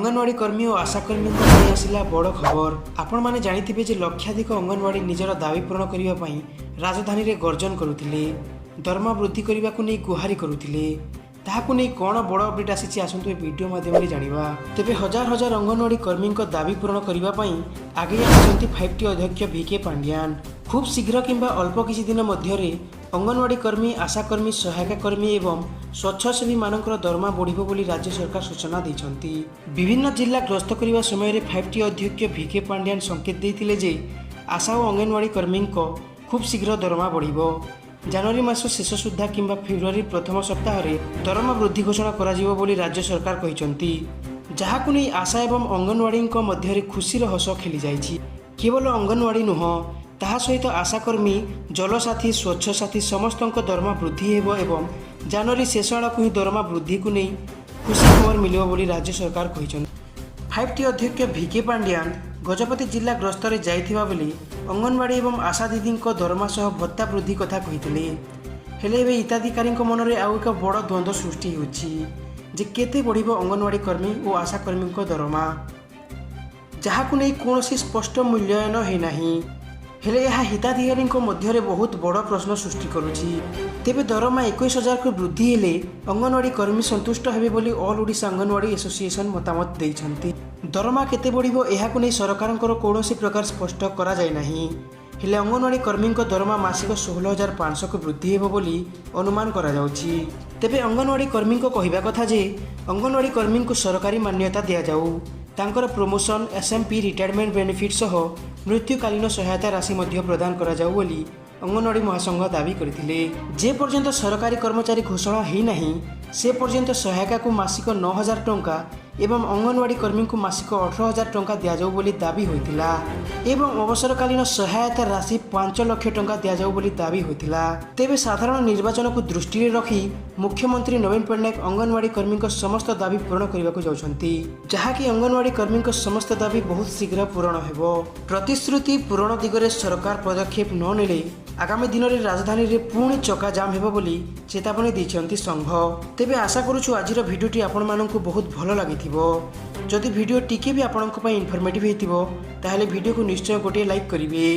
अंगनवाड़ी कर्मी और आशाकर्मी आसला बड़ खबर। आपण मैंने जानिथिबे जे लक्षाधिक अंगनवाड़ी निजर दाबी पूरण करने पई राजधानी रे गर्जन करुथिले, दरमा वृद्धि करने को नहीं गुहारी करुथिले। ताहाकु नहीं कौन बड़ अपडेट आसी आसतु वीडियो माध्यम जानिबा। तेबे हजार हजार अंगनवाड़ी कर्मी दाबी पूरण करने पई आगे आछंती 5T अध्यक्ष VK पांड्यान। खूब शीघ्र किंबा अल्प किछि दिन मध्यरे अंगनवाड़ी कर्मी, आशाकर्मी, सहायक कर्मी एवं स्वच्छसेवी मानकर दरमा बढ़िबो बोली राज्य सरकार सूचना दैछंती। विभिन्न जिला गस्त करने समय 5T अध्यक्ष VK पांड्यान संकेत देइतिले जे आशा और अंगनवाड़ी कर्मी खूब शीघ्र दरमा बढ़िबो। जनवरी मास शेष सुधा किंबा फेब्रुआरी प्रथम सप्ताह दरमा वृद्धि घोषणा कराजिबो बोली राज्य सरकार कहिसंती। जहाकु नै आशा एवं अंगनवाड़ी मध्य खुशीर हस खेली जाइछि। केवल अंगनवाड़ी नुह ताहा सहित आशाकर्मी, जलसाथी, स्वच्छ साथी समस्त दरमा वृद्धि हेबो एवं जनवरी शेष आड़क ही दरमा वृद्धि को नहीं खुशी खबर मिलिबो बोली राज्य सरकार कहिसंती। 5T अध्यक्ष VK पांड्यान गजपति जिला गस्तरे जाइथिबा बेले अंगनवाड़ी एवं आशा दीदी दरमा सह भत्ता वृद्धि कथा कहिथिले। हेले एबे हिताधिकारी मनरे आउ एक बड़ द्वंद्व सृष्टि होछि जे केते बढ़िबो अंगनवाड़ी कर्मी और आशा कर्मी दरमा, जहाकु नै कोनोसी स्पष्ट मूल्यांकन हे नाही। हेले यह हिताधिकारी मध्य बहुत बड़ प्रश्न सृष्टि करुछि। तेबे दरमा 21,000 को वृद्धि हेले अंगनवाड़ी कर्मी संतुष्ट हेबे बोली ऑल ओडिशा अंगनवाड़ी एसोसिएशन मतामत दैछंती। दरमा केते बढ़िबो एहाकु नै सरकारनकर कोनोसी प्रकार स्पष्ट करा जाय नाही। हेले अंगनवाड़ी कर्मी दरमा मासिक 16,500 को वृद्धि हेबो बोली अनुमान करा जाउछि। तेबे अंगनवाड़ी कर्मी कहिबा कथा जे अंगनवाड़ी कर्मी को सरकारी मान्यता दिया जाऊ, तांकर प्रमोशन, SMP, रिटायरमेंट बेनिफिट सह मृत्युकालीन सहायता राशि मध्य प्रदान करा जाऊ बोली अंगनवाड़ी महासंघ दाबी करथिले। जे पर्यंत सरकारी कर्मचारी घोषणा ही नहीं से पर्यंत सहायिका को मासिक 9,000 टंका एवं अंगनवाड़ी कर्मी को मासिक 18,000 टंका दिया जाऊ बोली दाबी होइतिला एवं अवसरकालीन सहायता राशि 5 लाख टंका दिया जाऊ बोली दाबी होइतिला। तेबे साधारण निर्वाचन को दृष्टि रे रखी मुख्यमंत्री नवीन पट्टनायक अंगनवाड़ी कर्मी समस्त दाबी पूरण करने को जाउछंती, जहाँकि अंगनवाड़ी कर्मी समस्त दाबी बहुत शीघ्र पूरण हेबो। प्रतिश्रुति पूरण दिगरे सरकार पदक्षेप न नेले आगामी दिन में राजधानी रे पुणी चक्का जाम हेबो बोली चेतावनी दैछंती संघ। तेबे आशा करूछु आजिर भिडियोटी आपण माननकु बहुत भल लागिथिबो। जदि भिडियो टिके भी आपणक पई इनफॉर्मेटिव हेतिबो ताहेले भिडियो को निश्चय गोटे लाइक करिवे।